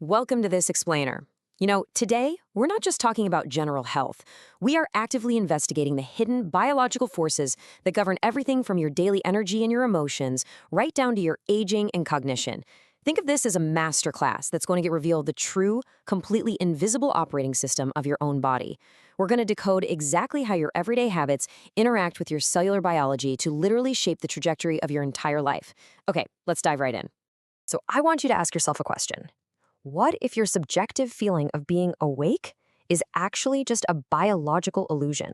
Welcome to this explainer. Today, we're not just talking about general health. We are actively investigating the hidden biological forces that govern everything from your daily energy and your emotions right down to your aging and cognition. Think of this as a master class that's going to get revealed the true, completely invisible operating system of your own body. We're going to decode exactly how your everyday habits interact with your cellular biology to literally shape the trajectory of your entire life. Okay, let's dive right in. So I want you to ask yourself a question. What if your subjective feeling of being awake is actually just a biological illusion?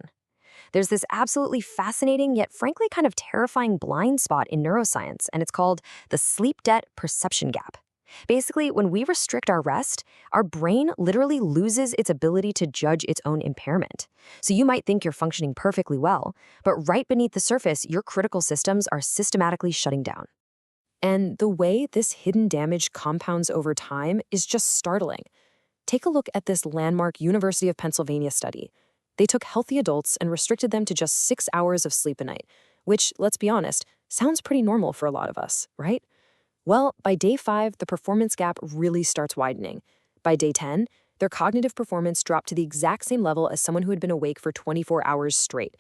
There's this absolutely fascinating yet frankly kind of terrifying blind spot in neuroscience, and it's called the sleep debt perception gap. Basically, when we restrict our rest, our brain literally loses its ability to judge its own impairment. So you might think you're functioning perfectly well, but right beneath the surface, your critical systems are systematically shutting down. And the way this hidden damage compounds over time is just startling. Take a look at this landmark University of Pennsylvania study. They took healthy adults and restricted them to just 6 hours of sleep a night, which, let's be honest, sounds pretty normal for a lot of us, right? Well, by day 5, the performance gap really starts widening. By day 10, their cognitive performance dropped to the exact same level as someone who had been awake for 24 hours straight.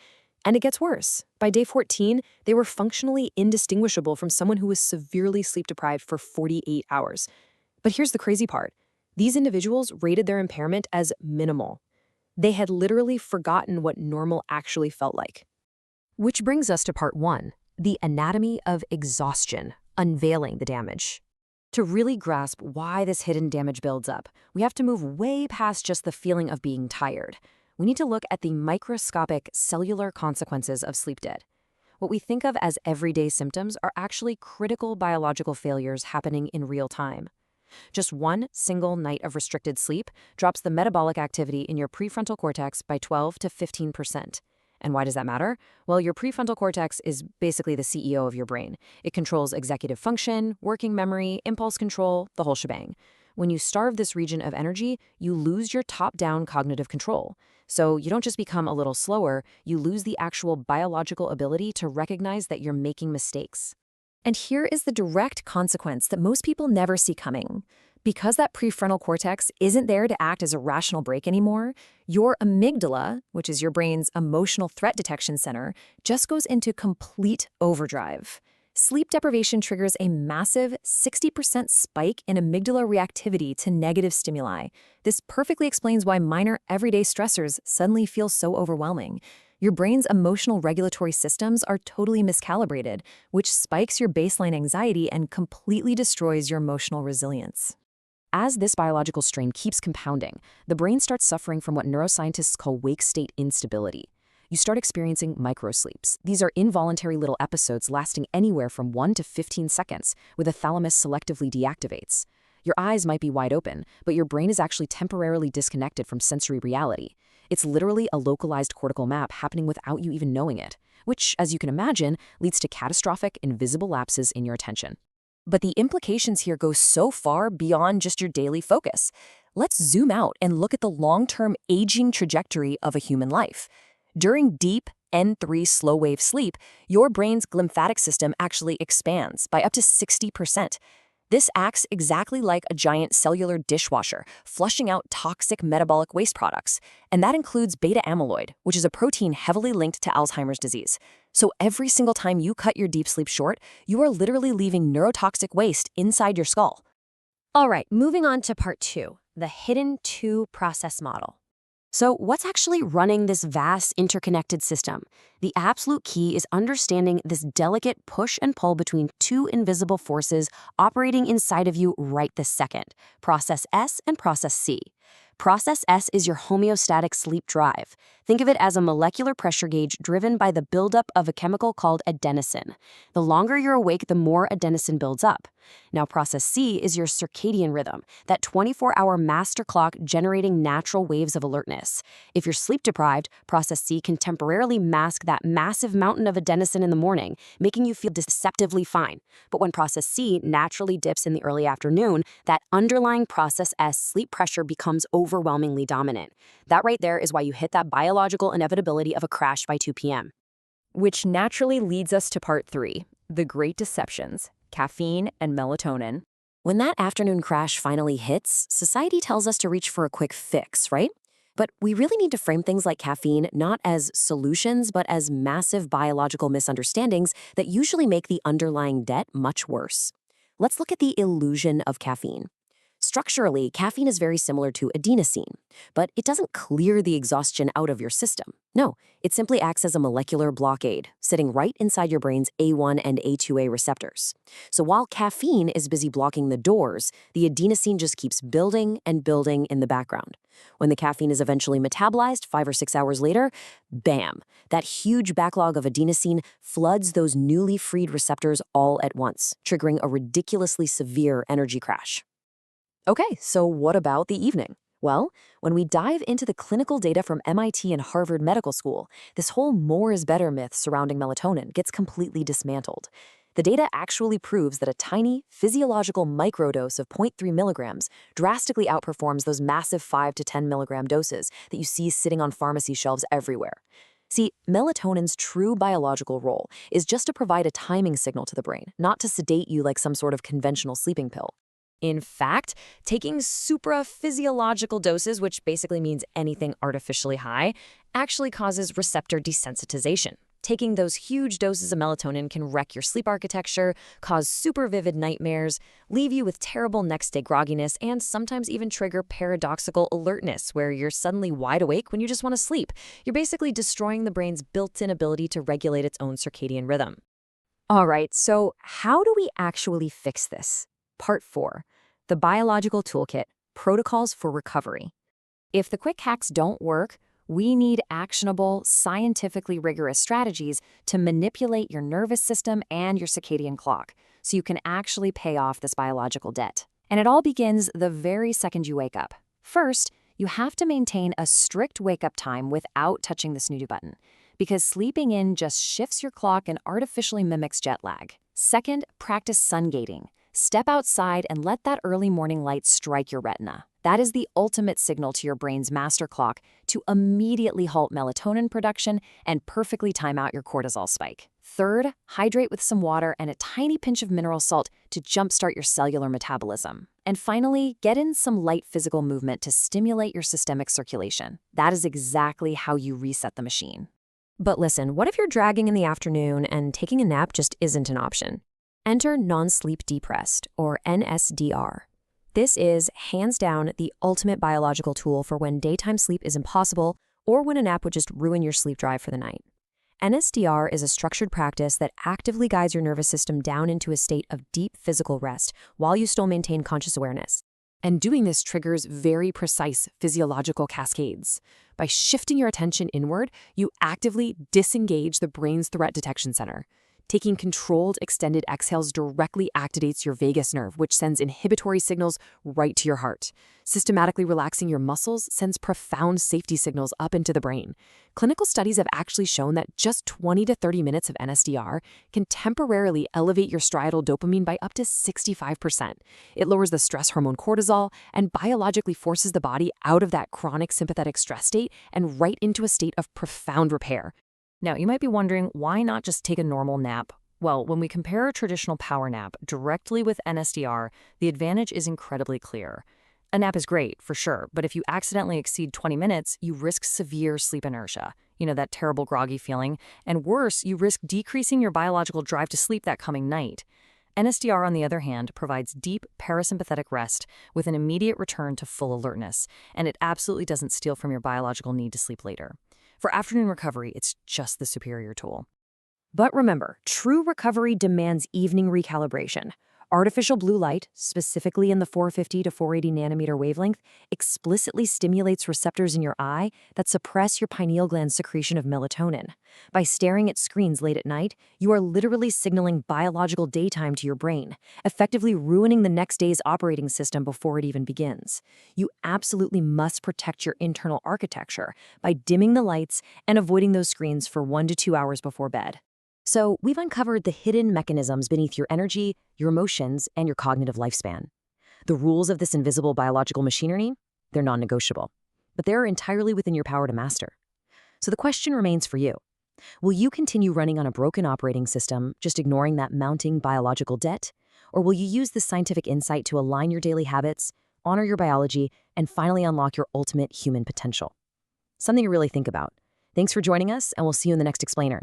And it gets worse. By day 14, they were functionally indistinguishable from someone who was severely sleep deprived for 48 hours. But here's the crazy part. These individuals rated their impairment as minimal. They had literally forgotten what normal actually felt like. Which brings us to part 1, the anatomy of exhaustion, unveiling the damage. To really grasp why this hidden damage builds up, we have to move way past just the feeling of being tired. We need to look at the microscopic cellular consequences of sleep debt. What we think of as everyday symptoms are actually critical biological failures happening in real time. Just one single night of restricted sleep drops the metabolic activity in your prefrontal cortex by 12 to 15%. And why does that matter? Well, your prefrontal cortex is basically the CEO of your brain. It controls executive function, working memory, impulse control, the whole shebang. When you starve this region of energy, you lose your top-down cognitive control. So you don't just become a little slower, you lose the actual biological ability to recognize that you're making mistakes. And here is the direct consequence that most people never see coming. Because that prefrontal cortex isn't there to act as a rational brake anymore, your amygdala, which is your brain's emotional threat detection center, just goes into complete overdrive. Sleep deprivation triggers a massive 60% spike in amygdala reactivity to negative stimuli. This perfectly explains why minor everyday stressors suddenly feel so overwhelming. Your brain's emotional regulatory systems are totally miscalibrated, which spikes your baseline anxiety and completely destroys your emotional resilience. As this biological strain keeps compounding, the brain starts suffering from what neuroscientists call wake state instability. You start experiencing microsleeps. These are involuntary little episodes lasting anywhere from 1 to 15 seconds, where the thalamus selectively deactivates. Your eyes might be wide open, but your brain is actually temporarily disconnected from sensory reality. It's literally a localized cortical map happening without you even knowing it, which, as you can imagine, leads to catastrophic, invisible lapses in your attention. But the implications here go so far beyond just your daily focus. Let's zoom out and look at the long-term aging trajectory of a human life. During deep N3 slow-wave sleep, your brain's glymphatic system actually expands by up to 60%. This acts exactly like a giant cellular dishwasher, flushing out toxic metabolic waste products. And that includes beta amyloid, which is a protein heavily linked to Alzheimer's disease. So every single time you cut your deep sleep short, you are literally leaving neurotoxic waste inside your skull. All right, moving on to part 2, the hidden 2 process model. So what's actually running this vast interconnected system? The absolute key is understanding this delicate push and pull between 2 invisible forces operating inside of you right this second, process S and process C. Process S is your homeostatic sleep drive. Think of it as a molecular pressure gauge driven by the buildup of a chemical called adenosine. The longer you're awake, the more adenosine builds up. Now, process C is your circadian rhythm, that 24-hour master clock generating natural waves of alertness. If you're sleep deprived, process C can temporarily mask that massive mountain of adenosine in the morning, making you feel deceptively fine. But when process C naturally dips in the early afternoon, that underlying process S sleep pressure becomes overwhelmingly dominant. That right there is why you hit that biological inevitability of a crash by 2 p.m. Which naturally leads us to part 3, the great deceptions, caffeine and melatonin. When that afternoon crash finally hits, society tells us to reach for a quick fix, right? But we really need to frame things like caffeine not as solutions, but as massive biological misunderstandings that usually make the underlying debt much worse. Let's look at the illusion of caffeine. Structurally, caffeine is very similar to adenosine, but it doesn't clear the exhaustion out of your system. No, it simply acts as a molecular blockade, sitting right inside your brain's A1 and A2A receptors. So while caffeine is busy blocking the doors, the adenosine just keeps building and building in the background. When the caffeine is eventually metabolized 5 or 6 hours later, bam, that huge backlog of adenosine floods those newly freed receptors all at once, triggering a ridiculously severe energy crash. Okay, so what about the evening? Well, when we dive into the clinical data from MIT and Harvard Medical School, this whole more is better myth surrounding melatonin gets completely dismantled. The data actually proves that a tiny, physiological microdose of zero point 0.3 milligrams drastically outperforms those massive 5 to 10 milligram doses that you see sitting on pharmacy shelves everywhere. See, melatonin's true biological role is just to provide a timing signal to the brain, not to sedate you like some sort of conventional sleeping pill. In fact, taking supraphysiological doses, which basically means anything artificially high, actually causes receptor desensitization. Taking those huge doses of melatonin can wreck your sleep architecture, cause super vivid nightmares, leave you with terrible next-day grogginess, and sometimes even trigger paradoxical alertness, where you're suddenly wide awake when you just want to sleep. You're basically destroying the brain's built-in ability to regulate its own circadian rhythm. All right, so how do we actually fix this? Part 4. The Biological Toolkit, Protocols for Recovery. If the quick hacks don't work, we need actionable, scientifically rigorous strategies to manipulate your nervous system and your circadian clock so you can actually pay off this biological debt. And it all begins the very second you wake up. First, you have to maintain a strict wake-up time without touching the snooze button, because sleeping in just shifts your clock and artificially mimics jet lag. Second, practice sun gating. Step outside and let that early morning light strike your retina. That is the ultimate signal to your brain's master clock to immediately halt melatonin production and perfectly time out your cortisol spike. Third, hydrate with some water and a tiny pinch of mineral salt to jumpstart your cellular metabolism. And finally, get in some light physical movement to stimulate your systemic circulation. That is exactly how you reset the machine. But listen, what if you're dragging in the afternoon and taking a nap just isn't an option? Enter non-sleep depressed, or NSDR. This is, hands down, the ultimate biological tool for when daytime sleep is impossible or when a nap would just ruin your sleep drive for the night. NSDR is a structured practice that actively guides your nervous system down into a state of deep physical rest while you still maintain conscious awareness. And doing this triggers very precise physiological cascades. By shifting your attention inward, you actively disengage the brain's threat detection center. Taking controlled, extended exhales directly activates your vagus nerve, which sends inhibitory signals right to your heart. Systematically relaxing your muscles sends profound safety signals up into the brain. Clinical studies have actually shown that just 20 to 30 minutes of NSDR can temporarily elevate your striatal dopamine by up to 65%. It lowers the stress hormone cortisol and biologically forces the body out of that chronic sympathetic stress state and right into a state of profound repair. Now, you might be wondering, why not just take a normal nap? Well, when we compare a traditional power nap directly with NSDR, the advantage is incredibly clear. A nap is great, for sure, but if you accidentally exceed 20 minutes, you risk severe sleep inertia. You know, that terrible groggy feeling. And worse, you risk decreasing your biological drive to sleep that coming night. NSDR, on the other hand, provides deep parasympathetic rest with an immediate return to full alertness, and it absolutely doesn't steal from your biological need to sleep later. For afternoon recovery, it's just the superior tool. But remember, true recovery demands evening recalibration. Artificial blue light, specifically in the 450 to 480 nanometer wavelength, explicitly stimulates receptors in your eye that suppress your pineal gland secretion of melatonin. By staring at screens late at night, you are literally signaling biological daytime to your brain, effectively ruining the next day's operating system before it even begins. You absolutely must protect your internal architecture by dimming the lights and avoiding those screens for 1 to 2 hours before bed. So, we've uncovered the hidden mechanisms beneath your energy, your emotions, and your cognitive lifespan. The rules of this invisible biological machinery, they're non-negotiable, but they're entirely within your power to master. So the question remains for you. Will you continue running on a broken operating system, just ignoring that mounting biological debt? Or will you use this scientific insight to align your daily habits, honor your biology, and finally unlock your ultimate human potential? Something to really think about. Thanks for joining us, and we'll see you in the next explainer.